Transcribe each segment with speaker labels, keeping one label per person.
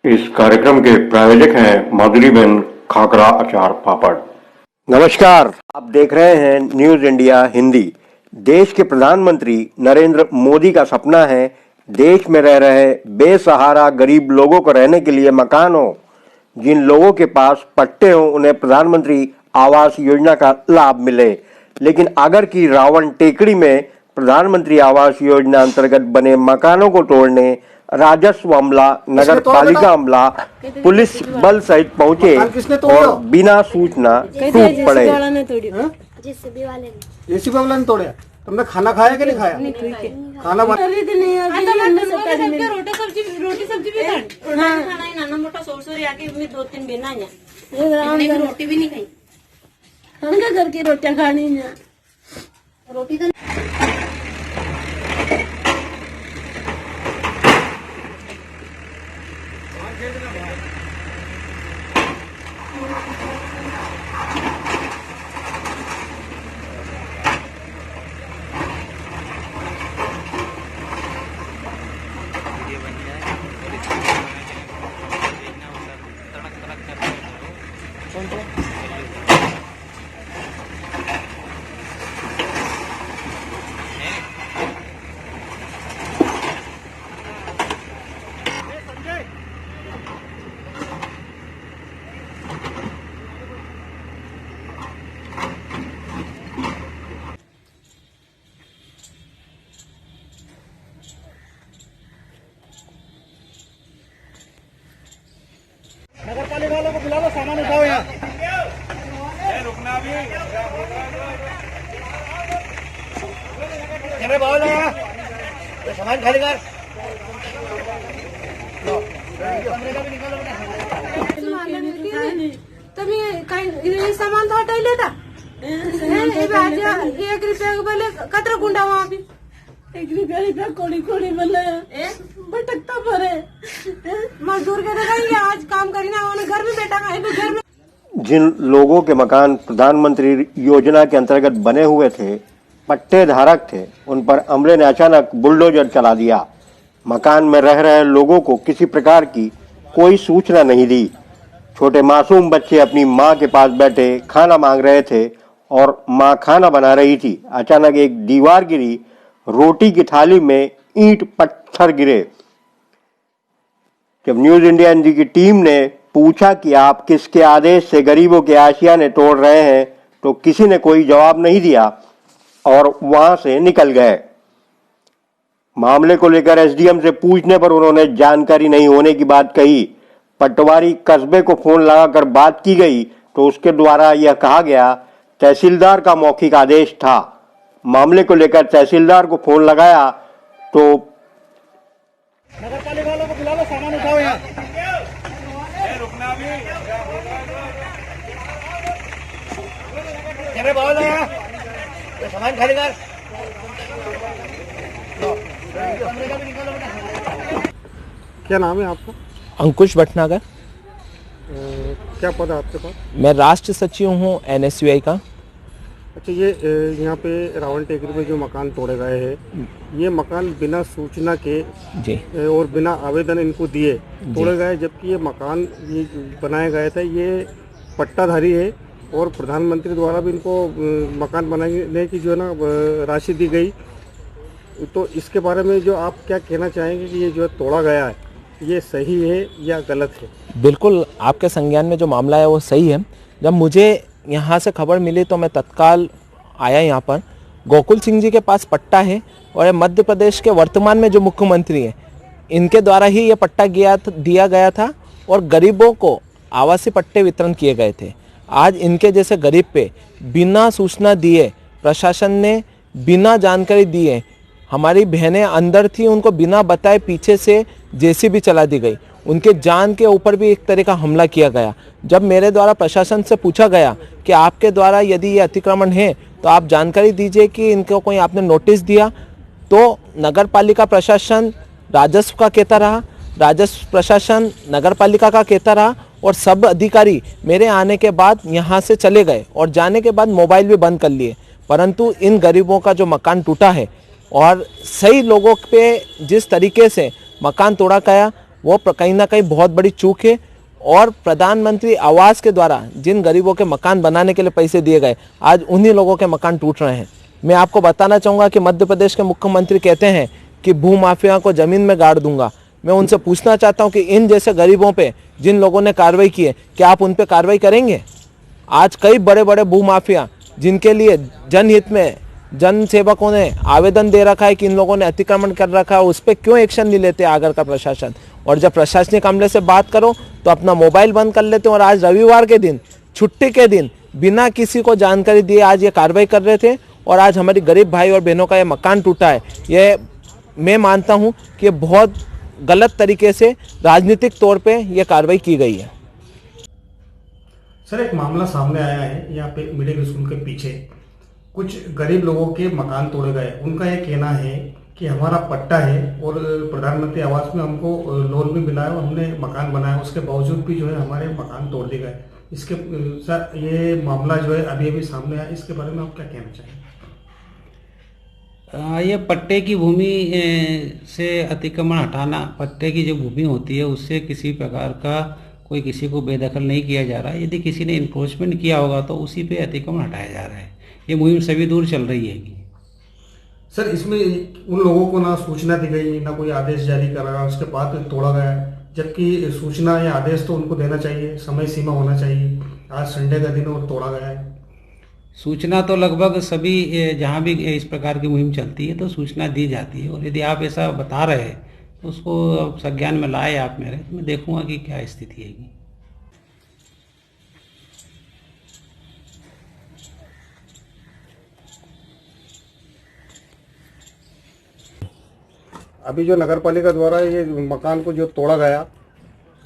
Speaker 1: इस कार्यक्रम के प्रायोजक हैं माधुरीबेन खाकरा अचार पापड़।
Speaker 2: नमस्कार, आप देख रहे हैं न्यूज इंडिया हिंदी। देश के प्रधानमंत्री नरेंद्र मोदी का सपना है देश में रह रहे बेसहारा गरीब लोगों को रहने के लिए मकान हो। जिन लोगों के पास पट्टे हो उन्हें प्रधानमंत्री आवास योजना का लाभ मिले। लेकिन आगर की रावण टेकड़ी में प्रधानमंत्री आवास योजना अंतर्गत बने मकानों को तोड़ने राजस्व अमला, नगर पालिका अमला, पुलिस बल सहित पहुंचे और बिना सूचना टूट पड़े।
Speaker 3: जेसीबी वाले
Speaker 4: ने तोड़ा। तुमने खाना खाया कि नहीं खाया? खाना
Speaker 3: नाना मोटा सोर आके 2-3 बेना है, रोटी भी नहीं खाई। हमका घर की रोटियां खानी है, रोटी तो
Speaker 4: नगर पालिका वालों को बुला लो, सामान उठाओ यहाँ। रुकना भी बाहर लगा, सामान खाली कर।
Speaker 5: तुम्ही काही सामान तो हटाइले था 1 रुपया बोले कतरा गुंडा वहाँ भी 1 रुपया कोड़ी कोड़ी बोले भटकता भरे मजदूर के देखेंगे आज काम करी ना घर में बैठा घर में।
Speaker 2: जिन लोगों के मकान प्रधानमंत्री योजना के अंतर्गत बने हुए थे, पट्टे धारक थे, उन पर अमले ने अचानक बुलडोजर चला दिया। मकान में रह रहे लोगों को किसी प्रकार की कोई सूचना नहीं दी। छोटे मासूम बच्चे अपनी माँ के पास बैठे खाना मांग रहे थे और माँ खाना बना रही थी। अचानक एक दीवार गिरी, रोटी की थाली में ईंट पत्थर गिरे। जब न्यूज इंडिया हिंदी की टीम ने पूछा कि आप किसके आदेश से गरीबों के आशियाने तोड़ रहे हैं, तो किसी ने कोई जवाब नहीं दिया और वहां से निकल गए। मामले को लेकर एसडीएम से पूछने पर उन्होंने जानकारी नहीं होने की बात कही। पटवारी कस्बे को फोन लगाकर बात की गई तो उसके द्वारा यह कहा गया तहसीलदार का मौखिक आदेश था। मामले को लेकर तहसीलदार को फोन लगाया तो
Speaker 4: नगर पालिका वालों को बुला लो, सामान उठाओ यहाँ। रुकना भी बाहर लगा, सामान खाली कर। क्या नाम है आपका?
Speaker 6: अंकुश भटनागर।
Speaker 4: क्या पद है आपके पास?
Speaker 6: मैं राष्ट्र सचिव हूँ NSUI का।
Speaker 4: अच्छा, ये यहाँ पे रावण टेकरी में जो मकान तोड़े गए हैं, ये मकान बिना सूचना के
Speaker 6: जी
Speaker 4: और बिना आवेदन इनको दिए तोड़े गए, जबकि ये मकान ये बनाया गया था, ये पट्टाधारी है और प्रधानमंत्री द्वारा भी इनको मकान बनाने की जो है ना राशि दी गई। तो इसके बारे में जो आप क्या कहना चाहेंगे कि ये जो तोड़ा गया है ये सही है या गलत है?
Speaker 6: बिल्कुल, आपके संज्ञान में जो मामला है वो सही है। जब मुझे यहाँ से खबर मिली तो मैं तत्काल आया यहाँ पर। गोकुल सिंह जी के पास पट्टा है और मध्य प्रदेश के वर्तमान में जो मुख्यमंत्री हैं इनके द्वारा ही ये पट्टा दिया गया था और गरीबों को आवासीय पट्टे वितरण किए गए थे। आज इनके जैसे गरीब पे बिना सूचना दिए प्रशासन ने बिना जानकारी दिए, हमारी बहनें अंदर थी उनको बिना बताए पीछे से जेसीबी चला दी गई, उनके जान के ऊपर भी एक तरह का हमला किया गया। जब मेरे द्वारा प्रशासन से पूछा गया कि आपके द्वारा यदि ये अतिक्रमण है तो आप जानकारी दीजिए कि इनको कोई आपने नोटिस दिया, तो नगर पालिका प्रशासन राजस्व का कहता रहा, राजस्व प्रशासन नगर पालिका का कहता रहा और सब अधिकारी मेरे आने के बाद यहाँ से चले गए और जाने के बाद मोबाइल भी बंद कर लिए। परंतु इन गरीबों का जो मकान टूटा है और सही लोगों पे जिस तरीके से मकान तोड़ा गया वो कहीं ना कहीं बहुत बड़ी चूक है। और प्रधानमंत्री आवास के द्वारा जिन गरीबों के मकान बनाने के लिए पैसे दिए गए, आज उन्हीं लोगों के मकान टूट रहे हैं। मैं आपको बताना चाहूँगा कि मध्य प्रदेश के मुख्यमंत्री कहते हैं कि भूमाफिया को ज़मीन में गाड़ दूंगा। मैं उनसे पूछना चाहता हूं कि इन जैसे गरीबों पे जिन लोगों ने कार्रवाई की है, क्या आप उन पे कार्रवाई करेंगे? आज कई बड़े बड़े भूमाफिया जिनके लिए जनहित में जन सेवकों ने आवेदन दे रखा है कि इन लोगों ने अतिक्रमण कर रखा है, उस पर क्यों एक्शन नहीं लेते आगर का प्रशासन? और जब प्रशासनिक अमले से बात करो तो अपना मोबाइल बंद कर लेते हैं। और आज रविवार के दिन, छुट्टी के दिन, बिना किसी को जानकारी दिए आज ये कार्रवाई कर रहे थे। और आज हमारी गरीब भाई और बहनों का ये मकान टूटा है। ये मैं मानता हूँ कि ये बहुत गलत तरीके से राजनीतिक तौर पे ये कार्रवाई की गई है।
Speaker 4: सर, एक मामला सामने आया है यहाँ पे मिडिल स्कूल के पीछे कुछ गरीब लोगों के मकान तोड़े गए। उनका ये कहना है कि हमारा पट्टा है और प्रधानमंत्री आवास में हमको लोन भी मिला है और हमने मकान बनाया, उसके बावजूद भी जो है हमारे मकान तोड़ दिए गए। इसके सर ये मामला जो है अभी अभी सामने आया, इसके बारे में आप क्या कहना चाहिए?
Speaker 7: ये पट्टे की भूमि से अतिक्रमण हटाना, पट्टे की जो भूमि होती है उससे किसी प्रकार का कोई किसी को बेदखल नहीं किया जा रहा है। यदि किसी ने इन्क्रोचमेंट किया होगा तो उसी पे अतिक्रमण हटाया जा रहा है। ये मुहिम सभी दूर चल रही है।
Speaker 4: सर, इसमें उन लोगों को ना सूचना दी गई, ना कोई आदेश जारी करा, उसके बाद तोड़ा गया, जबकि सूचना या आदेश तो उनको देना चाहिए, समय सीमा होना चाहिए। आज संडे का दिन और तोड़ा गया है।
Speaker 7: सूचना तो लगभग सभी जहाँ भी इस प्रकार की मुहिम चलती है तो सूचना दी जाती है। और यदि आप ऐसा बता रहे हैं तो उसको संज्ञान में लाए आप मेरे, तो मैं देखूंगा कि क्या स्थिति है।
Speaker 4: अभी जो नगर पालिका द्वारा ये मकान को जो तोड़ा गया,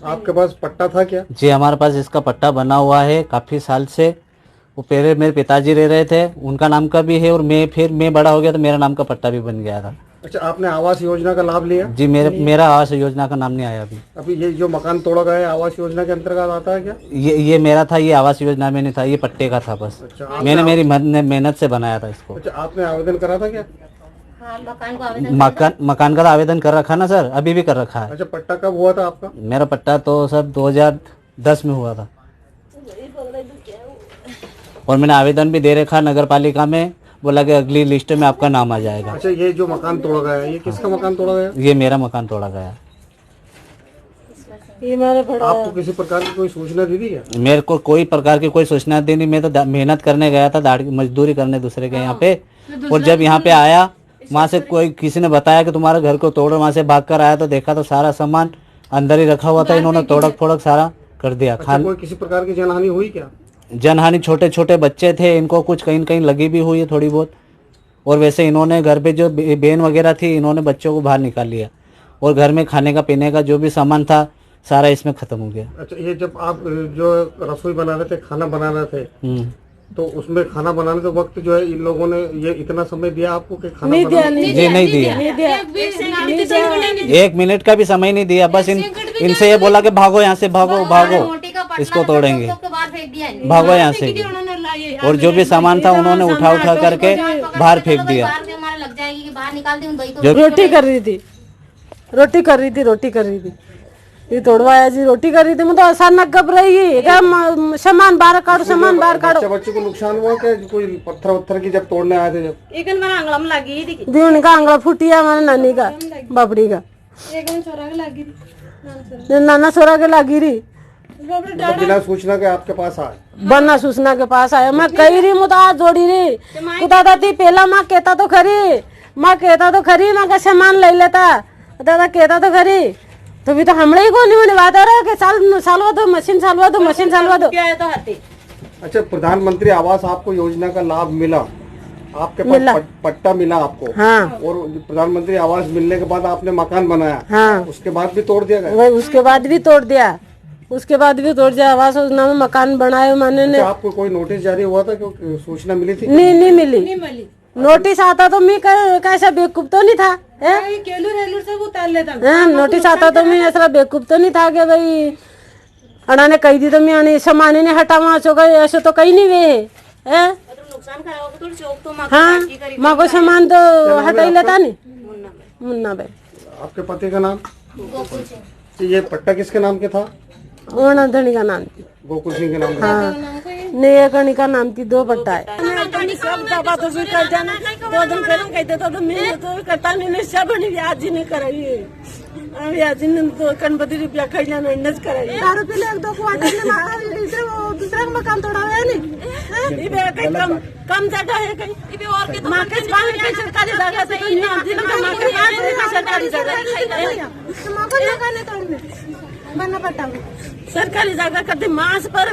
Speaker 4: आपके पास पट्टा था क्या?
Speaker 8: जी, हमारे पास इसका पट्टा बना हुआ है काफ़ी साल से। वो पहले मेरे पिताजी रह रहे थे, उनका नाम का भी है, और मैं बड़ा हो गया तो मेरा नाम का पट्टा भी बन गया था।
Speaker 4: अच्छा, आपने आवास योजना का लाभ लिया?
Speaker 8: जी, मेरा आवास योजना का नाम नहीं आया अभी।
Speaker 4: अभी ये जो मकान तोड़ा गया है आवास योजना के अंतर्गत आता है क्या?
Speaker 8: ये मेरा था, ये आवास योजना में नहीं था, ये पट्टे का था बस।
Speaker 4: अच्छा,
Speaker 8: मैंने मेरी मेहनत से बनाया था इसको।
Speaker 4: अच्छा, आपने आवेदन करा था क्या?
Speaker 8: मकान का आवेदन कर रखा ना सर, अभी भी कर रखा है।
Speaker 4: अच्छा, पट्टा कब हुआ था आपका?
Speaker 8: मेरा पट्टा तो सर 2010 में हुआ था, और मैंने आवेदन भी दे रखा नगर पालिका में, बोला कि अगली लिस्ट में आपका नाम आ जाएगा।
Speaker 4: अच्छा, ये जो मकान तोड़ा गया है ये किसका मकान तोड़ा गया?
Speaker 8: ये मेरा मकान तोड़ा गया।
Speaker 4: आपको किसी प्रकार की कोई सूचना दी थी क्या?
Speaker 8: मेरे को कोई प्रकार की कोई सूचना दी नहीं। मैं तो मेहनत करने गया था, मजदूरी करने दूसरे के यहाँ पे, और जब यहाँ पे आया वहाँ से किसी ने बताया कि तुम्हारे घर को तोड़ो, वहाँ से भाग कर आया तो देखा तो सारा सामान अंदर ही रखा हुआ था। इन्होंने तोड़क फोड़क सारा कर दिया।
Speaker 4: कोई किसी प्रकार की जनहानि हुई क्या?
Speaker 8: जनहानि, छोटे छोटे बच्चे थे, इनको कुछ कहीं कहीं लगी भी हुई है थोड़ी बहुत। और वैसे इन्होंने घर पे जो बेन वगैरह थी, इन्होंने बच्चों को बाहर निकाल लिया, और घर में खाने का पीने का जो भी सामान था सारा इसमें खत्म हो गया।
Speaker 4: अच्छा, ये जब आप जो रसोई बना रहे थे, खाना बना रहे थे, तो उसमें खाना बनाने के वक्त जो है इन लोगों ने ये इतना समय दिया आपको कि खाना
Speaker 8: नहीं दिया। 1 मिनट का भी समय नहीं दिया। बस इनसे ये बोला कि भागो यहाँ से, भागो इसको तोड़ेंगे, भागो यहाँ से। और जो भी सामान था उन्होंने उठा करके बाहर फेंक दिया।
Speaker 5: रोटी कर रही थी ये तोड़वाया जी, रोटी कर रही थी। मैं तो अचानक घबराई, सामान बाहर काटो।
Speaker 4: बच्चों को नुकसान हुआ क्या? कोई पत्थर की जब तोड़ने आए थे, जब
Speaker 5: उनका आंगला फूटिया हमारे नानी का, बापड़ी का, नाना छोरा के लागी रही।
Speaker 4: बिना सूचना के आपके पास आए?
Speaker 5: बना सूचना के पास आया। मैं कही रही, मुझे आज जोड़ी रही कुदा दादी। पहला माँ कहता तो खरी, माँ का सामान ले लेता, दादा कहता तो खरी। तो भी तो हमने ही को नहीं बात हो रहा है कि सालवा दो मशीन सालवा दो।
Speaker 4: अच्छा, प्रधानमंत्री आवास आपको योजना का लाभ मिला, आपके पास पट्टा मिला आपको। हाँ। और प्रधानमंत्री आवास मिलने के बाद आपने मकान बनाया। हाँ। उसके बाद भी तोड़ दिया गया?
Speaker 5: उसके बाद भी तोड़ दिया। आवास योजना में मकान बनाए मैंने।
Speaker 4: अच्छा, आपको कोई नोटिस जारी हुआ था? क्योंकि सूचना मिली थी?
Speaker 5: नहीं मिली। नोटिस आता तो मैं कैसा बेवकूफ तो नहीं था। सब उतार लेता। नोटिस आता तो मैं ऐसा बेवकूफ तो नहीं था कि भाई अड़ा ने कही दी तो मैं सामान ने हटावा ऐसे तो कहीं नहीं वे है। हाँ, माँ को सामान तो हटा ही लेता नहीं। मुन्ना भाई।
Speaker 4: आपके पति का नाम? तो ये पट्टा किसके नाम के था?
Speaker 5: ओना धनी का नाम थी।
Speaker 4: गोकुल सिंह के नाम पे।
Speaker 5: हाँ नया कणी का नाम थी, 2 पट्टा है। सब दबा तो भी कर जाना, 2 दिन पहले कहते तो मैं तो करता नहीं, सब ब्याज नहीं कराई, ब्याज ने 2 गणपति रुपया खरीदना नंडस कराई, 10 रुपये 1-2 क्वार्टर दूसरा का मकान तोड़ा है नहीं, कम जगह है कहीं और मार्केट सरकारी जगह से सरकारी जगह बनना पड़ता सरकारी जगह करते मांस पर